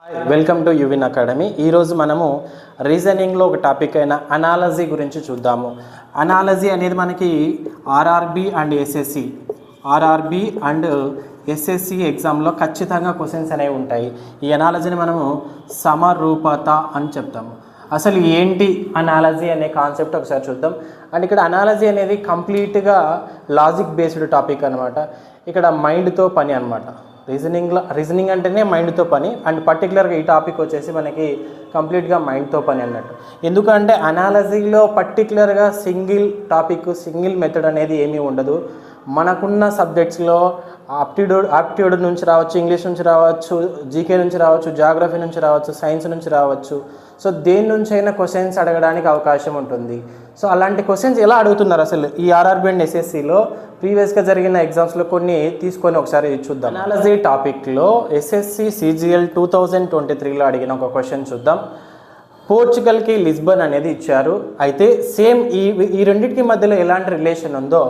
Welcome to యువిన్ academy. ఈరోజు మనము రీజనింగ్లో ఒక టాపిక్ అయిన అనాలజీ గురించి చూద్దాము. అనాలజీ అనేది మనకి ఆర్ఆర్బి అండ్ ఎస్ఎస్సి ఎగ్జామ్లో ఖచ్చితంగా క్వశ్చన్స్ అనేవి ఉంటాయి. ఈ అనాలజీని మనము సమరూపత అని చెప్తాము. అసలు ఏంటి అనాలజీ అనే కాన్సెప్ట్ ఒకసారి చూద్దాం. అండ్ ఇక్కడ అనాలజీ అనేది కంప్లీట్గా లాజిక్ బేస్డ్ టాపిక్ అనమాట. ఇక్కడ మైండ్తో పని అనమాట. రీజనింగ్ అంటేనే మైండ్తో పని. అండ్ పర్టికులర్గా ఈ టాపిక్ వచ్చేసి మనకి కంప్లీట్గా మైండ్తో పని అన్నట్టు. ఎందుకంటే అనాలజీలో పర్టికులర్గా సింగిల్ మెథడ్ అనేది ఏమీ ఉండదు. మనకున్న సబ్జెక్ట్స్లో ఆప్టిట్యూడ్ నుంచి రావచ్చు, ఇంగ్లీష్ నుంచి రావచ్చు, జీకే నుంచి రావచ్చు, జాగ్రఫీ నుంచి రావచ్చు, సైన్స్ నుంచి రావచ్చు. సో దేని నుంచి అయినా క్వశ్చన్స్ అడగడానికి అవకాశం ఉంటుంది. సో అలాంటి క్వశ్చన్స్ ఎలా అడుగుతున్నారు అసలు ఈ ఆర్ఆర్బి అండ్ ఎస్ఎస్సిలో ప్రీవియస్గా జరిగిన ఎగ్జామ్స్లో కొన్ని తీసుకొని ఒకసారి చూద్దాం. అనాలజీ టాపిక్లో ఎస్ఎస్సి సిజిఎల్ 2023లో అడిగిన ఒక క్వశ్చన్ చూద్దాం. పోర్చుగల్కి లిస్బన్ అనేది ఇచ్చారు. అయితే సేమ్ ఈ రెండింటికి మధ్యలో ఎలాంటి రిలేషన్ ఉందో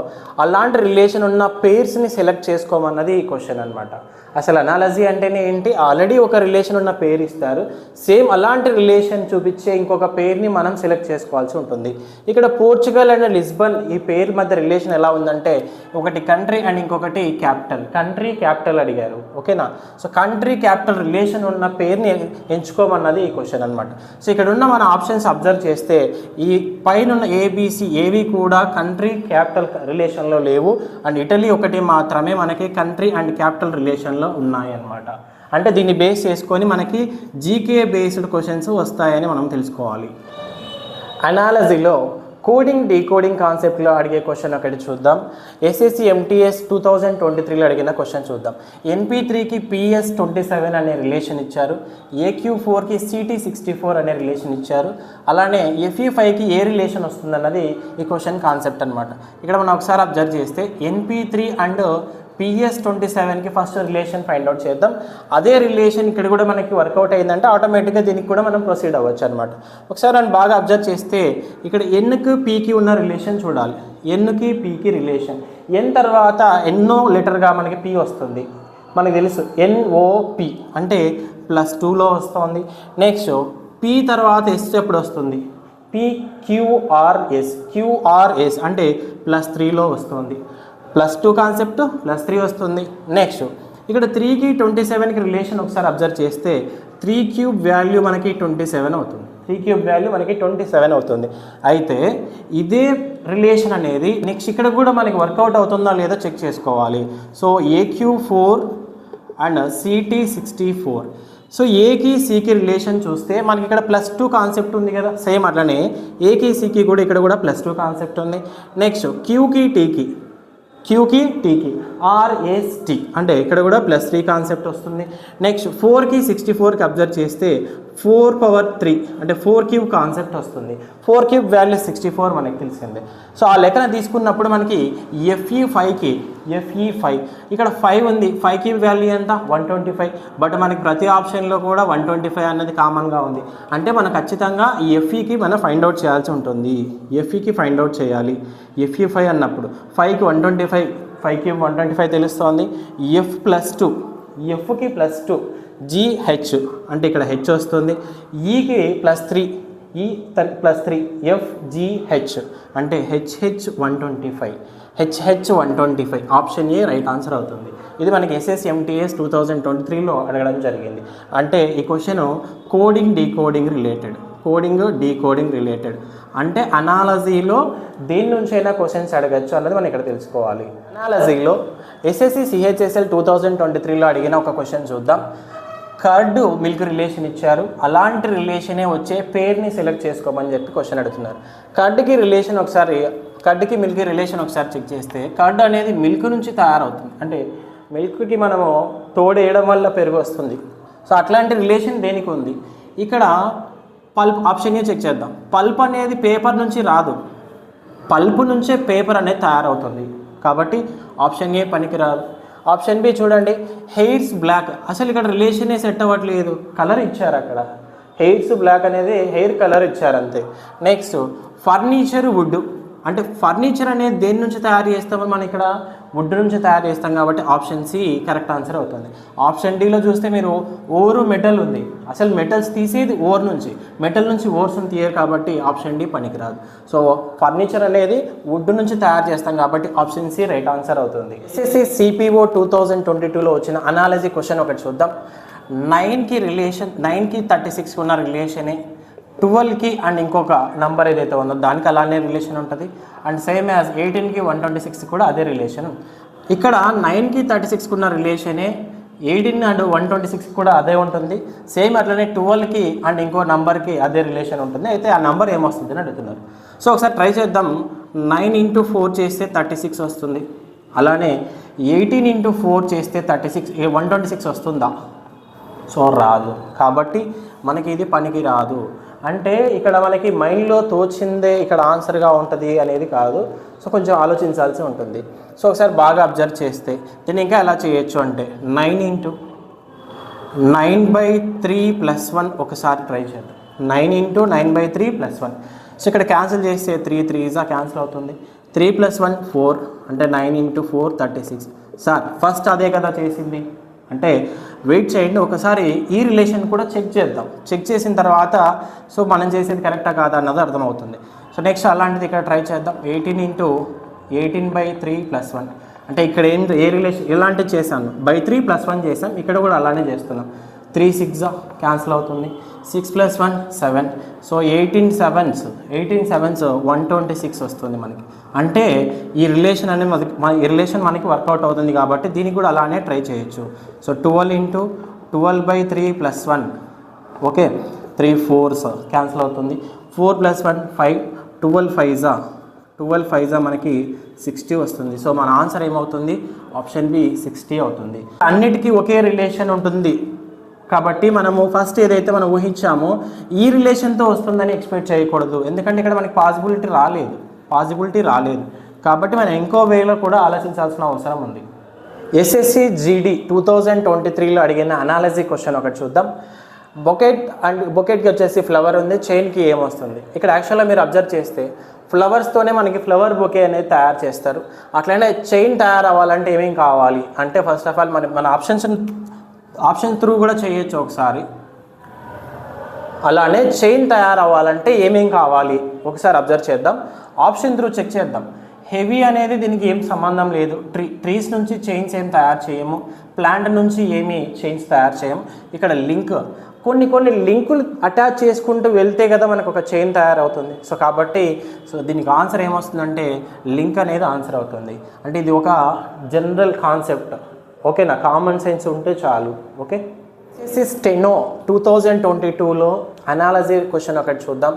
అలాంటి రిలేషన్ ఉన్న పేర్స్ని సెలెక్ట్ చేసుకోమన్నది ఈ క్వశ్చన్ అనమాట. అసలు అనాలజీ అంటేనే ఏంటి, ఆల్రెడీ ఒక రిలేషన్ ఉన్న పేరు ఇస్తారు, సేమ్ అలాంటి రిలేషన్ చూపించే ఇంకొక పేరుని మనం సెలెక్ట్ చేసుకోవాల్సి ఉంటుంది. ఇక్కడ పోర్చుగల్ అండ్ లిస్బన్ ఈ పేరు మధ్య రిలేషన్ ఎలా ఉందంటే ఒకటి కంట్రీ అండ్ ఇంకొకటి క్యాపిటల్. కంట్రీ క్యాపిటల్ అడిగారు, ఓకేనా. సో కంట్రీ క్యాపిటల్ రిలేషన్ ఉన్న పేరుని ఎంచుకోమన్నది ఈ క్వశ్చన్ అనమాట. సో ఇక్కడ ఉన్న మన ఆప్షన్స్ అబ్జర్వ్ చేస్తే ఈ పైన ఉన్న ఏబిసి ఏవి కూడా కంట్రీ క్యాపిటల్ రిలేషన్లో లేవు. అండ్ ఇటలీ ఒకటి మాత్రమే మనకి కంట్రీ అండ్ క్యాపిటల్ రిలేషన్లో ఉన్నాయి అన్నమాట. అంటే దీన్ని బేస్ చేసుకొని మనకి జీకే బేస్డ్ క్వశ్చన్స్ వస్తాయని మనం తెలుసుకోవాలి. అనాలజీలో కోడింగ్ డీకోడింగ్ కాన్సెప్ట్లో అడిగే క్వశ్చన్ ఒకటి చూద్దాం. ఎస్ఎస్సి ఎంటీఎస్ 2023లో అడిగిన క్వశ్చన్ చూద్దాం. NP3కి PS27 అనే రిలేషన్ ఇచ్చారు, AQ4కి CT64 అనే రిలేషన్ ఇచ్చారు, అలానే FE5కి ఏ రిలేషన్ వస్తుందన్నది ఈ క్వశ్చన్ కాన్సెప్ట్ అనమాట. ఇక్కడ మనం ఒకసారి అబ్జర్వ్ చేస్తే NP3 అండ్ PS27కి ఫస్ట్ రిలేషన్ ఫైండ్ అవుట్ చేద్దాం. అదే రిలేషన్ ఇక్కడ కూడా మనకి వర్కౌట్ అయిందంటే ఆటోమేటిక్గా దీనికి కూడా మనం ప్రొసీడ్ అవ్వచ్చు అనమాట. ఒకసారి మనం బాగా అబ్జర్వ్ చేస్తే ఇక్కడ Nకి Pకి ఉన్న రిలేషన్ చూడాలి. Nకి Pకి రిలేషన్, N తర్వాత ఎన్నో లెటర్గా మనకి P వస్తుంది, మనకు తెలుసు NOP అంటే +2లో వస్తుంది. నెక్స్ట్ P తర్వాత S ఎప్పుడు వస్తుంది, QRS అంటే +3లో వస్తుంది. +2 కాన్సెప్ట్ +3 వస్తుంది. నెక్స్ట్ ఇక్కడ 3కి 27కి రిలేషన్ ఒకసారి అబ్జర్వ్ చేస్తే 3³ వాల్యూ మనకి 27 అవుతుంది. 3³ వాల్యూ మనకి 27 అవుతుంది. అయితే ఇదే రిలేషన్ అనేది నెక్స్ట్ ఇక్కడ కూడా మనకి వర్కౌట్ అవుతుందా లేదో చెక్ చేసుకోవాలి. So AQ4 and CT64. So ఏకి సికి రిలేషన్ చూస్తే మనకి ఇక్కడ +2 కాన్సెప్ట్ ఉంది కదా, సేమ్ అట్లనే ఏకి సికి కూడా ఇక్కడ కూడా +2 కాన్సెప్ట్ ఉంది. నెక్స్ట్ Qకి Tకి RST అంటే ఇక్కడ కూడా +3 కాన్సెప్ట్ వస్తుంది. నెక్స్ట్ 4కి 64కి అబ్జర్వ్ చేస్తే 4/3 అంటే 4³ కాన్సెప్ట్ వస్తుంది. 4³ వాల్యూ 64 మనకి తెలిసిందే. సో ఆ లెక్కన తీసుకున్నప్పుడు మనకి FE5 ఇక్కడ 5 ఉంది, 5³ వాల్యూ ఎంత 125. బట్ మనకి ప్రతి ఆప్షన్లో కూడా 125 అన్నది కామన్గా ఉంది. అంటే మనం ఖచ్చితంగా ఈ FEకి మనం ఫైండ్ అవుట్ చేయాల్సి ఉంటుంది. FEకి ఫైండ్ అవుట్ చేయాలి. FE5 అన్నప్పుడు 5కి 125, 5³ 125 తెలుస్తోంది. Fకి +2 GH అంటే ఇక్కడ H వస్తుంది. ఈకి +3 FGH అంటే HH 125 option A right answer అవుతుంది. ఇది మనకి ఎస్ఎస్సి ఎంటీఎస్ 2023లో అడగడం జరిగింది. అంటే ఈ క్వశ్చన్ కోడింగ్ డీకోడింగ్ రిలేటెడ్ అంటే అనాలజీలో దేని నుంచి అయినా క్వశ్చన్స్ అడగచ్చు అన్నది మనం ఇక్కడ తెలుసుకోవాలి. అనాలజీలో ఎస్ఎస్సి CHSL 2023లో అడిగిన ఒక క్వశ్చన్ చూద్దాం. కర్డ్ మిల్క్ రిలేషన్ ఇచ్చారు, అలాంటి రిలేషనే వచ్చే పేరుని సెలెక్ట్ చేసుకోమని చెప్పి క్వశ్చన్ అడుగుతున్నారు. కర్డ్కి మిల్క్ రిలేషన్ ఒకసారి చెక్ చేస్తే కర్డ్ అనేది మిల్క్ నుంచి తయారవుతుంది. అంటే మిల్క్కి మనము తోడేయడం వల్ల పెరుగు వస్తుంది. సో అట్లాంటి రిలేషన్ దేనికి ఉంది. ఇక్కడ పల్ప్ ఆప్షన్ ఏ చెక్ చేద్దాం. పల్ప్ అనేది పేపర్ నుంచి రాదు, పల్ప్ నుంచే పేపర్ అనేది తయారవుతుంది. కాబట్టి ఆప్షన్ ఏ పనికిరాదు. ఆప్షన్ బి చూడండి, హెయిర్స్ బ్లాక్. అసలు ఇక్కడ రిలేషనే సెట్ అవ్వట్లేదు, కలర్ ఇచ్చారు అక్కడ. హెయిర్స్ బ్లాక్ అనేది హెయిర్ కలర్ ఇచ్చారు అంతే. నెక్స్ట్ ఫర్నిచర్ వుడ్ అంటే ఫర్నిచర్ అనేది దేని నుంచి తయారు చేస్తామో మనం ఇక్కడ వుడ్ నుంచి తయారు చేస్తాం కాబట్టి ఆప్షన్ సి కరెక్ట్ ఆన్సర్ అవుతుంది. ఆప్షన్ డిలో చూస్తే మీరు ఓరు మెటల్ ఉంది, అసలు మెటల్స్ తీసేది ఓర్ నుంచి, మెటల్ నుంచి ఓర్స్ని తీయరు కాబట్టి ఆప్షన్ డి పనికిరాదు. సో ఫర్నిచర్ అనేది వుడ్ నుంచి తయారు చేస్తాం కాబట్టి ఆప్షన్ సి రైట్ ఆన్సర్ అవుతుంది. ఎస్ఎస్సి సిపిఓ 2022లో వచ్చిన అనాలజీ క్వశ్చన్ ఒకటి చూద్దాం. 9కి 36 ఉన్న రిలేషనే 12కి అండ్ ఇంకొక నంబర్ ఏదైతే ఉందో దానికి అలానే రిలేషన్ ఉంటుంది. అండ్ సేమ్ యాజ్ 18కి 126 కూడా అదే రిలేషన్. ఇక్కడ 9కి 36 ఉన్న రిలేషనే 18 అండ్ 126 కూడా అదే ఉంటుంది. సేమ్ అట్లనే 12కి అండ్ ఇంకో నంబర్కి అదే రిలేషన్ ఉంటుంది. అయితే ఆ నంబర్ ఏమొస్తుంది అని అడుగుతున్నారు. సో ఒకసారి ట్రై చేద్దాం. 9 × 4 చేస్తే 36 వస్తుంది. అలానే 18 × 4 చేస్తే 126 వస్తుందా? సో రాదు. కాబట్టి మనకి ఇది పనికి రాదు. అంటే ఇక్కడ మనకి మైండ్లో తోచిందే ఇక్కడ ఆన్సర్గా ఉంటుంది అనేది కాదు. సో కొంచెం ఆలోచించాల్సి ఉంటుంది. సో ఒకసారి బాగా అబ్జర్వ్ చేస్తే దీన్ని ఇంకా ఎలా చేయొచ్చు అంటే 9 × 9/3 + 1 ఒకసారి ట్రై చేద్దాం. 9 × 9/3 + 1. సో ఇక్కడ క్యాన్సిల్ చేస్తే 3 3 క్యాన్సిల్ అవుతుంది. 3 + 1 4 అంటే 9 × 4 36. సార్ ఫస్ట్ అదే కదా చేసింది అంటే వెయిట్ చేయండి, ఒకసారి ఈ రిలేషన్ కూడా చెక్ చేద్దాం. చెక్ చేసిన తర్వాత సో మనం చేసేది కరెక్టా కాదా అన్నది అర్థమవుతుంది. సో నెక్స్ట్ అలాంటిది ఇక్కడ ట్రై చేద్దాం. 18 × 18/3 + 1 అంటే ఇక్కడ ఏ రిలేషన్ ఎలాంటివి చేశాను, 3 + 1 చేసాం. ఇక్కడ కూడా అలానే చేస్తున్నాం. 3 6 క్యాన్సిల్ అవుతుంది. 6 + 1 7. సో 18 7s 126 వస్తుంది మనకి. అంటే ఈ రిలేషన్ అనేది ఈ రిలేషన్ మనకి వర్కౌట్ అవుతుంది కాబట్టి దీనికి కూడా అలానే ట్రై చేయొచ్చు. సో 12 × 12/3 + 1 ఓకే 3 4s క్యాన్సిల్ అవుతుంది. 4 + 1 5 12 5 మనకి 60 వస్తుంది. సో మన ఆన్సర్ ఏమవుతుంది? ఆప్షన్ బి 60 అవుతుంది. అన్నిటికీ ఒకే రిలేషన్ ఉంటుంది కాబట్టి మనము ఫస్ట్ ఏదైతే మనం ఊహించామో ఈ రిలేషన్తో వస్తుందని ఎక్స్పెక్ట్ చేయకూడదు. ఎందుకంటే ఇక్కడ మనకి పాసిబిలిటీ రాలేదు కాబట్టి మనం ఇంకో వేలో కూడా ఆలోచించాల్సిన అవసరం ఉంది. ఎస్ఎస్సి జీడీ 2023లో అడిగిన అనాలజీ క్వశ్చన్ ఒకటి చూద్దాం. బొకెట్కి వచ్చేసి ఫ్లవర్ ఉంది, చైన్కి ఏమొస్తుంది? ఇక్కడ యాక్చువల్గా మీరు అబ్జర్వ్ చేస్తే ఫ్లవర్స్తోనే మనకి ఫ్లవర్ బొకే అనేది తయారు చేస్తారు. అట్లనే చైన్ తయారు అవ్వాలంటే ఏమేమి కావాలి అంటే ఫస్ట్ ఆఫ్ ఆల్ మన ఆప్షన్ త్రూ కూడా చేయొచ్చు ఒకసారి. అలానే చైన్ తయారవ్వాలంటే ఏమేం కావాలి ఒకసారి అబ్జర్వ్ చేద్దాం. ఆప్షన్ త్రూ చెక్ చేద్దాం. హెవీ అనేది దీనికి ఏం సంబంధం లేదు. ట్రీస్ నుంచి చైన్స్ ఏం తయారు చేయము, ప్లాంట్ నుంచి ఏమీ చైన్స్ తయారు చేయము. ఇక్కడ కొన్ని లింకులు అటాచ్ చేసుకుంటూ వెళ్తే కదా మనకు ఒక చైన్ తయారవుతుంది. సో కాబట్టి దీనికి ఆన్సర్ ఏమొస్తుందంటే లింక్ అనేది ఆన్సర్ అవుతుంది. అంటే ఇది ఒక జనరల్ కాన్సెప్ట్, ఓకేనా? కామన్ సెన్స్ ఉంటే చాలు. ఓకే, స్టెనో 2022లో అనాలజీ క్వశ్చన్ ఒకటి చూద్దాం.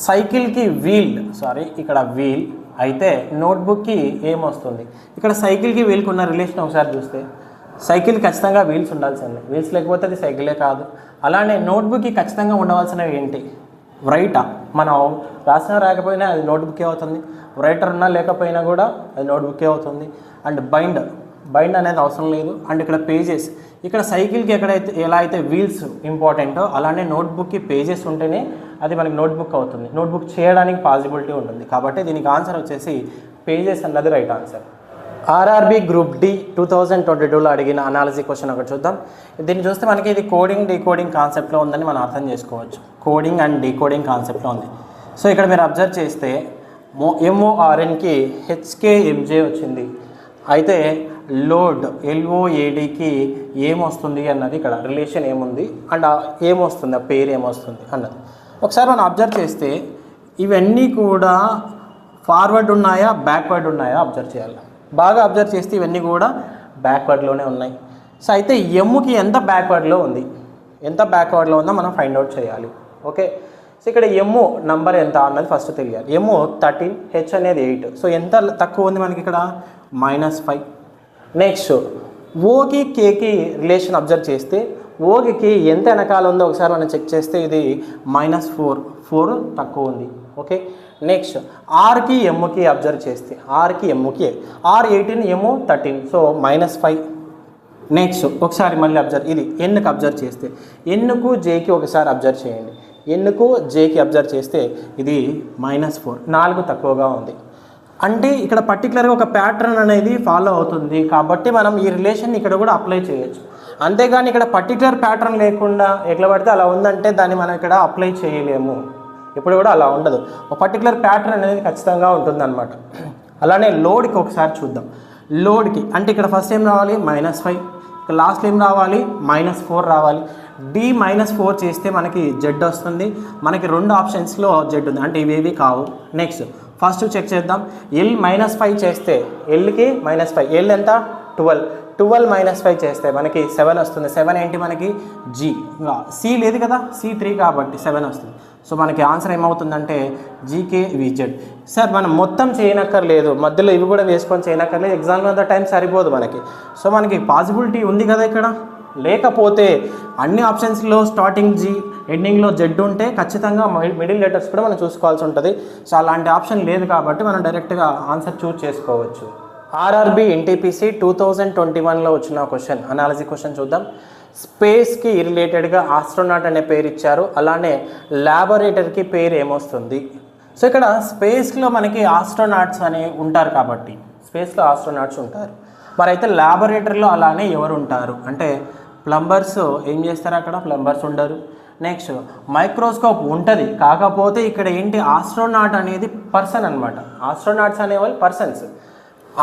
సైకిల్కి ఇక్కడ వీల్ అయితే నోట్బుక్కి ఏమొస్తుంది? ఇక్కడ సైకిల్కి వీల్కి ఉన్న రిలేషన్ ఒకసారి చూస్తే సైకిల్ ఖచ్చితంగా వీల్స్ ఉండాల్సిందే, వీల్స్ లేకపోతే అది సైకిలే కాదు. అలానే నోట్బుక్కి ఖచ్చితంగా ఉండవలసినవి ఏంటి? రైటా? మనం రాసినా రాకపోయినా అది నోట్బుక్కే అవుతుంది. రైటర్ ఉన్నా లేకపోయినా కూడా అది నోట్బుక్కే అవుతుంది. అండ్ బైండ్ అనేది అవసరం లేదు. అండ్ ఇక్కడ పేజెస్, ఇక్కడ సైకిల్కి ఎలా అయితే వీల్స్ ఇంపార్టెంటో అలానే నోట్బుక్కి పేజెస్ ఉంటేనే అది మనకి నోట్బుక్ అవుతుంది. నోట్బుక్ చేయడానికి పాసిబిలిటీ ఉంటుంది. కాబట్టి దీనికి ఆన్సర్ వచ్చేసి పేజెస్ అన్నది right answer. RRB group D 2022లో అడిగిన అనాలజీ క్వశ్చన్ ఒకటి చూద్దాం. దీన్ని చూస్తే మనకి ఇది డీకోడింగ్ కాన్సెప్ట్లో ఉందని మనం అర్థం చేసుకోవచ్చు. కోడింగ్ అండ్ డీకోడింగ్ కాన్సెప్ట్లో ఉంది. సో ఇక్కడ మీరు అబ్జర్వ్ చేస్తే MORNకి HKMJ వచ్చింది. అయితే లోడ్ LOADకి ఏమొస్తుంది అన్నది ఇక్కడ రిలేషన్ ఏముంది అండ్ ఏమొస్తుంది, ఆ పేరు ఏమొస్తుంది అన్నది ఒకసారి మనం అబ్జర్వ్ చేస్తే ఇవన్నీ కూడా ఫార్వర్డ్ ఉన్నాయా బ్యాక్వర్డ్ ఉన్నాయా అబ్జర్వ్ చేయాలి. బాగా అబ్జర్వ్ చేస్తే ఇవన్నీ కూడా బ్యాక్వర్డ్లోనే ఉన్నాయి. సో అయితే ఎమ్కి ఎంత బ్యాక్వర్డ్లో ఉందో మనం ఫైండ్ అవుట్ చేయాలి. ఓకే, సో ఇక్కడ ఎమ్ము నంబర్ ఎంత అన్నది ఫస్ట్ తెలియాలి. ఎమ్ము 13, హెచ్ అనేది 8. సో ఎంత తక్కువ ఉంది మనకి ఇక్కడ? -5. నెక్స్ట్ ఓకి కేకి రిలేషన్ అబ్జర్వ్ చేస్తే ఓకి ఎంత వెనకాల ఉందో ఒకసారి మనం చెక్ చేస్తే ఇది -4 తక్కువ ఉంది. ఓకే, నెక్స్ట్ ఆర్కి ఎమ్కి అబ్జర్వ్ చేస్తే ఆర్కి ఎమ్కి ఆర్ 18 ఎమ్ 13, సో -5. నెక్స్ట్ ఒకసారి మళ్ళీ ఇది ఎన్కి అబ్జర్వ్ చేస్తే ఎన్కు జేకి ఒకసారి అబ్జర్వ్ చేయండి. ఎన్కు జేకి అబ్జర్వ్ చేస్తే ఇది -4, 4 తక్కువగా ఉంది. అంటే ఇక్కడ పర్టికులర్గా ఒక ప్యాటర్న్ అనేది ఫాలో అవుతుంది కాబట్టి మనం ఈ రిలేషన్ ఇక్కడ కూడా అప్లై చేయొచ్చు. అంతేగాని ఇక్కడ పర్టికులర్ ప్యాటర్న్ లేకుండా ఎట్లా పడితే అలా ఉందంటే దాన్ని మనం ఇక్కడ అప్లై చేయలేము. ఇప్పుడు కూడా అలా ఉండదు, ఒక పర్టికులర్ ప్యాటర్న్ అనేది ఖచ్చితంగా ఉంటుందన్నమాట. అలానే లోడ్కి ఒకసారి చూద్దాం. లోడ్కి అంటే ఇక్కడ ఫస్ట్ ఏం రావాలి -5, ఇక్కడ లాస్ట్ ఏం రావాలి -4 రావాలి. D-4 చేస్తే మనకి Z వస్తుంది. మనకి 2 ఆప్షన్స్లో Z ఉంది, అంటే ఇవేవి కావు. నెక్స్ట్ ఫస్ట్ చెక్ చేద్దాం. L -5 చేస్తే Lకి -5, L ఎంత 12, 12 - 5 చేస్తే మనకి 7 వస్తుంది. 7 ఏంటి మనకి G, C లేదు కదా, C3 కాబట్టి 7 వస్తుంది. సో మనకి ఆన్సర్ ఏమవుతుందంటే GKVZ. సార్ మనం మొత్తం చేయనక్కర్లేదు, మధ్యలో ఇవి కూడా వేసుకొని చేయనక్కర్లేదు, ఎగ్జామ్లో అంత టైం సరిపోదు మనకి. సో మనకి పాసిబిలిటీ ఉంది కదా ఇక్కడ. లేకపోతే అన్ని ఆప్షన్స్లో స్టార్టింగ్ G ఎండింగ్లో Z ఉంటే ఖచ్చితంగా మిడిల్ లెటర్స్ కూడా మనం చూసుకోవాల్సి ఉంటుంది. సో అలాంటి ఆప్షన్ లేదు కాబట్టి మనం డైరెక్ట్గా ఆన్సర్ చూస్ చేసుకోవచ్చు. RRB NTPC 2021లో వచ్చిన క్వశ్చన్, అనాలజీ క్వశ్చన్ చూద్దాం. స్పేస్కి రిలేటెడ్గా ఆస్ట్రోనాట్ అనే పేరు ఇచ్చారు, అలానే ల్యాబొరేటరీకి పేరు ఏమొస్తుంది? సో ఇక్కడ స్పేస్లో మనకి ఆస్ట్రోనాట్స్ అని ఉంటారు కాబట్టి స్పేస్లో ఆస్ట్రోనాట్స్ ఉంటారు. మరి అయితే ల్యాబొరేటరీలో అలానే ఎవరు ఉంటారు అంటే ప్లంబర్స్ ఏం చేస్తారు, అక్కడ ప్లంబర్స్ ఉండరు. నెక్స్ట్ మైక్రోస్కోప్ ఉంటుంది, కాకపోతే ఇక్కడ ఏంటి ఆస్ట్రోనాట్ అనేది పర్సన్ అనమాట. ఆస్ట్రోనాట్స్ అనేవాళ్ళు పర్సన్స్,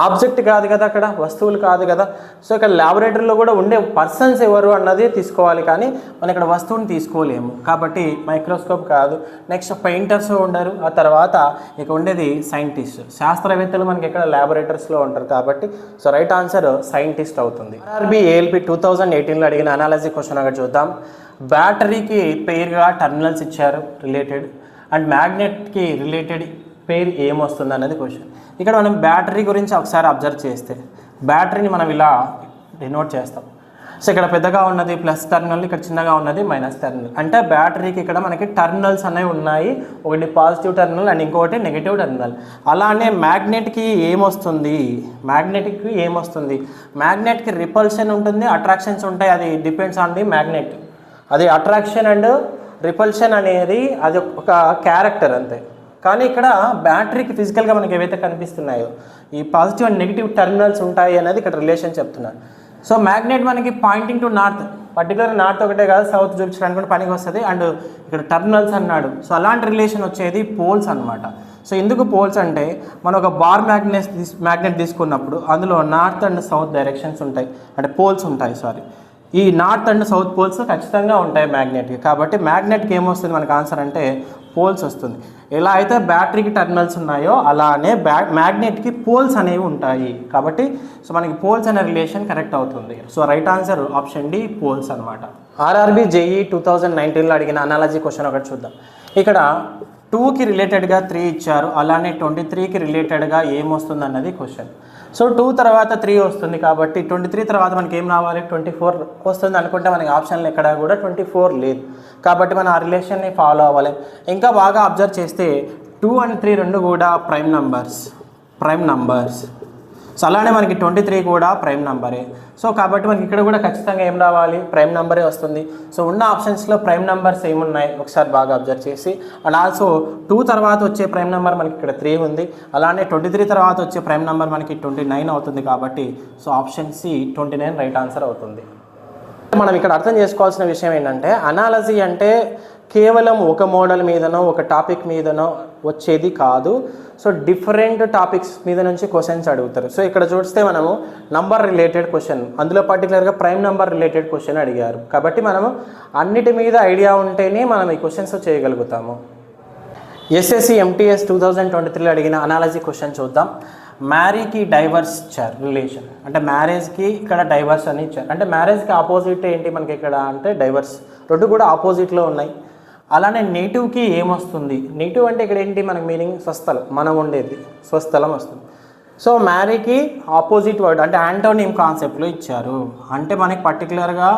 ఆబ్జెక్ట్ కాదు కదా, అక్కడ వస్తువులు కాదు కదా. సో ఇక్కడ ల్యాబొరేటరీలో కూడా ఉండే పర్సన్స్ ఎవరు అన్నది తీసుకోవాలి, కానీ మనం ఇక్కడ వస్తువుని తీసుకోలేము కాబట్టి మైక్రోస్కోప్ కాదు. నెక్స్ట్ పెయింటర్స్ ఉండరు. ఆ తర్వాత ఇక ఉండేది సైంటిస్ట్, శాస్త్రవేత్తలు మనకి ఇక్కడ ల్యాబొరేటరీస్లో ఉంటారు కాబట్టి సో రైట్ ఆన్సర్ సైంటిస్ట్ అవుతుంది. RRB ALP 2018లో అడిగిన అనాలజీ క్వశ్చన్ అక్కడ చూద్దాం. బ్యాటరీకి పేరుగా టర్మినల్స్ ఇచ్చారు రిలేటెడ్, అండ్ మ్యాగ్నెట్కి రిలేటెడ్ పేరు ఏమొస్తుంది అన్నది క్వశ్చన్. ఇక్కడ మనం బ్యాటరీ గురించి ఒకసారి అబ్జర్వ్ చేస్తే బ్యాటరీని మనం ఇలా డినోట్ చేస్తాం. సో ఇక్కడ పెద్దగా ఉన్నది ప్లస్ టర్మినల్, ఇక్కడ చిన్నగా ఉన్నది మైనస్ టర్మినల్. అంటే బ్యాటరీకి ఇక్కడ మనకి టర్మినల్స్ అనేవి ఉన్నాయి, ఒకటి పాజిటివ్ టర్మినల్ అండ్ ఇంకొకటి నెగిటివ్ టర్మినల్. అలానే మ్యాగ్నెట్కి ఏమొస్తుంది, మ్యాగ్నెట్కి రిపల్షన్ ఉంటుంది, అట్రాక్షన్స్ ఉంటాయి. అది డిపెండ్స్ ఆన్ ది మ్యాగ్నెట్. అది అట్రాక్షన్ అండ్ రిపల్షన్ అనేది అది ఒక క్యారెక్టర్ అంతే. కానీ ఇక్కడ బ్యాటరీకి ఫిజికల్గా మనకి ఏవైతే కనిపిస్తున్నాయో ఈ పాజిటివ్ అండ్ నెగిటివ్ టర్మినల్స్ ఉంటాయి అనేది ఇక్కడ రిలేషన్ చెప్తున్నారు. సో మ్యాగ్నెట్ మనకి pointing to north, particular north ఒకటే కాదు సౌత్ చూపించడానికి కూడా పనికి వస్తుంది. అండ్ ఇక్కడ టర్మినల్స్ అన్నాడు, సో అలాంటి రిలేషన్ వచ్చేది పోల్స్ అనమాట. సో ఎందుకు పోల్స్ అంటే మనం ఒక బార్ మ్యాగ్నెట్ తీసుకున్నప్పుడు అందులో నార్త్ అండ్ సౌత్ డైరెక్షన్స్ ఉంటాయి, అంటే పోల్స్ ఉంటాయి. ఈ నార్త్ అండ్ సౌత్ పోల్స్ ఖచ్చితంగా ఉంటాయి మ్యాగ్నెట్కి. కాబట్టి మ్యాగ్నెట్కి ఏమొస్తుంది మనకు ఆన్సర్ అంటే పోల్స్ వస్తుంది. ఎలా అయితే బ్యాటరీకి టర్మినల్స్ ఉన్నాయో అలానే మ్యాగ్నెట్కి పోల్స్ అనేవి ఉంటాయి. కాబట్టి సో మనకి పోల్స్ అనే రిలేషన్ కరెక్ట్ అవుతుంది. So right answer option D, poles అనమాట. RRB JEE 2019లో అడిగిన అనాలజీ క్వశ్చన్ ఒకటి చూద్దాం. ఇక్కడ 2కి రిలేటెడ్గా 3 ఇచ్చారు, అలానే 23కి రిలేటెడ్గా ఏమొస్తుంది అన్నది క్వశ్చన్. సో 2 తర్వాత 3 వస్తుంది కాబట్టి 23 తర్వాత మనకి ఏం రావాలి, 24 వస్తుంది అనుకుంటే మనకి ఆప్షన్లు ఎక్కడ కూడా 24 లేదు. కాబట్టి మనం ఆ రిలేషన్ని ఫాలో అవ్వాలి. ఇంకా బాగా అబ్జర్వ్ చేస్తే 2 అండ్ 3 రెండు కూడా ప్రైమ్ నంబర్స్. సో అలానే మనకి 23 కూడా ప్రైమ్ నంబరే. సో కాబట్టి మనకి ఇక్కడ కూడా ఖచ్చితంగా ఏం రావాలి, ప్రైమ్ నంబరే వస్తుంది. సో ఉన్న ఆప్షన్స్లో ప్రైమ్ నంబర్స్ ఏమున్నాయి ఒకసారి బాగా అబ్జర్వ్ చేసి, అండ్ ఆల్సో 2 తర్వాత వచ్చే ప్రైమ్ నెంబర్ మనకి ఇక్కడ 3 ఉంది. అలానే 23 తర్వాత వచ్చే ప్రైమ్ నెంబర్ మనకి 29 అవుతుంది. కాబట్టి so option C 29 right answer అవుతుంది. మనం ఇక్కడ అర్థం చేసుకోవాల్సిన విషయం ఏంటంటే అనాలజీ అంటే కేవలం ఒక మోడల్ మీదనో ఒక టాపిక్ మీదనో వచ్చేది కాదు. సో డిఫరెంట్ టాపిక్స్ మీద నుంచి క్వశ్చన్స్ అడుగుతారు. సో ఇక్కడ చూస్తే మనము నంబర్ రిలేటెడ్ క్వశ్చన్, అందులో పర్టికులర్గా ప్రైమ్ నెంబర్ రిలేటెడ్ క్వశ్చన్ అడిగారు. కాబట్టి మనము అన్నిటి మీద ఐడియా ఉంటేనే మనం ఈ క్వశ్చన్స్ చేయగలుగుతాము. SSC MTS 2023లో అడిగిన అనాలజీ క్వశ్చన్ చూద్దాం. మ్యారీకి డైవర్స్ ఇచ్చారు రిలేషన్, అంటే మ్యారేజ్కి ఇక్కడ డైవర్స్ అని ఇచ్చారు. అంటే మ్యారేజ్కి ఆపోజిట్ ఏంటి మనకి ఇక్కడ అంటే డైవర్స్, రెండు కూడా ఆపోజిట్లో ఉన్నాయి. అలానే నేటివ్కి ఏమొస్తుంది, నేటివ్ అంటే ఇక్కడ ఏంటి మనకి మీనింగ్ స్వస్థలం, మనం ఉండేది స్వస్థలం వస్తుంది. సో మ్యారీకి ఆపోజిట్ వర్డ్ అంటే యాంటోనిమ్ కాన్సెప్ట్లో ఇచ్చారు. అంటే మనకి పర్టికులర్గా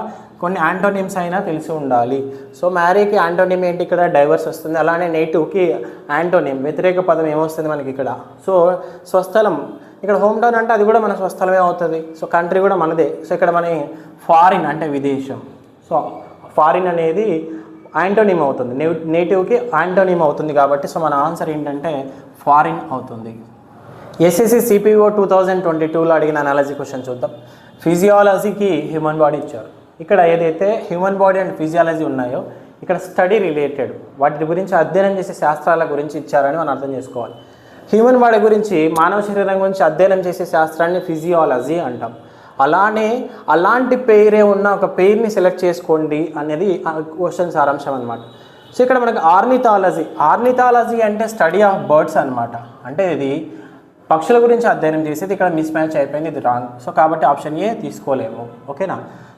కొన్ని యాంటోనిమ్స్ అయినా తెలిసి ఉండాలి. సో మ్యారీకి యాంటోనిమ్ ఏంటి ఇక్కడ డైవర్స్ వస్తుంది. అలానే నేటివ్కి యాంటోనిమ్ వ్యతిరేక పదం ఏమొస్తుంది మనకి ఇక్కడ, సో స్వస్థలం. ఇక్కడ హోమ్ టౌన్ అంటే అది కూడా మన స్వస్థలమే అవుతుంది. సో కంట్రీ కూడా మనదే. సో ఇక్కడ మన ఫారిన్ అంటే విదేశం. సో ఫారిన్ అనేది యాంటోనిమ్ అవుతుంది, నేటివ్కి యాంటోనిమ్ అవుతుంది. కాబట్టి సో మన ఆన్సర్ ఏంటంటే ఫారిన్ అవుతుంది. ఎస్ఎస్సి సిపిఓ 2022లో అడిగిన అనాలజీ క్వశ్చన్ చూద్దాం. ఫిజియాలజీకి హ్యూమన్ బాడీ ఇచ్చారు. ఇక్కడ ఏదైతే హ్యూమన్ బాడీ అండ్ ఫిజియాలజీ ఉన్నాయో ఇక్కడ స్టడీ రిలేటెడ్ వాటి గురించి అధ్యయనం చేసే శాస్త్రాల గురించి ఇచ్చారని మనం అర్థం చేసుకోవాలి. హ్యూమన్ బాడీ గురించి, మానవ శరీరం గురించి అధ్యయనం చేసే శాస్త్రాన్ని ఫిజియాలజీ అంటాం. అలాంటి పేరే ఉన్న ఒక పేరుని సెలెక్ట్ చేసుకోండి అనేది క్వశ్చన్ సారాంశం అనమాట. సో ఇక్కడ మనకు ఆర్నిథాలజీ అంటే స్టడీ ఆఫ్ బర్డ్స్ అనమాట. అంటే ఇది పక్షుల గురించి అధ్యయనం చేసేది. ఇక్కడ మిస్ మ్యాచ్ అయిపోయింది, ఇది రాంగ్. సో కాబట్టి ఆప్షన్ ఏ తీసుకోలేము. ఓకేనా.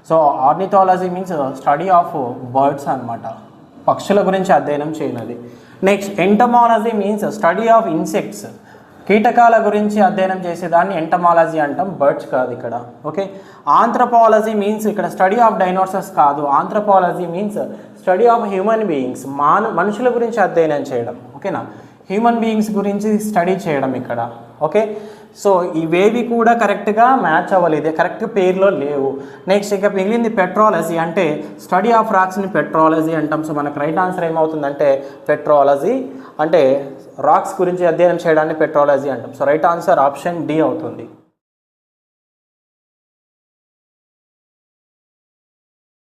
So ornithology means study of birds అనమాట, పక్షుల గురించి అధ్యయనం చేయనది. Next entomology means study of insects, కీటకాల గురించి అధ్యయనం చేసేదాన్ని ఎంటమాలజీ అంటాం, బర్డ్స్ కాదు ఇక్కడ. ఓకే. ఆంథ్రపాలజీ మీన్స్ ఇక్కడ స్టడీ ఆఫ్ డైనోసార్స్ కాదు, anthropology means study of human beings, మనుషుల గురించి అధ్యయనం చేయడం. ఓకేనా. హ్యూమన్ బీయింగ్స్ గురించి స్టడీ చేయడం ఇక్కడ. ఓకే. సో ఇవేవి కూడా కరెక్ట్గా మ్యాచ్ అవ్వలేదు, కరెక్ట్ పేర్లో లేవు. నెక్స్ట్ ఇక మిగిలింది పెట్రాలజీ, అంటే స్టడీ ఆఫ్ రాక్స్ని పెట్రాలజీ అంటాం. సో మనకు రైట్ ఆన్సర్ ఏమవుతుందంటే పెట్రాలజీ, అంటే రాక్స్ గురించి అధ్యయనం చేయడాన్ని పెట్రాలజీ అంటాం. So right answer option D అవుతుంది.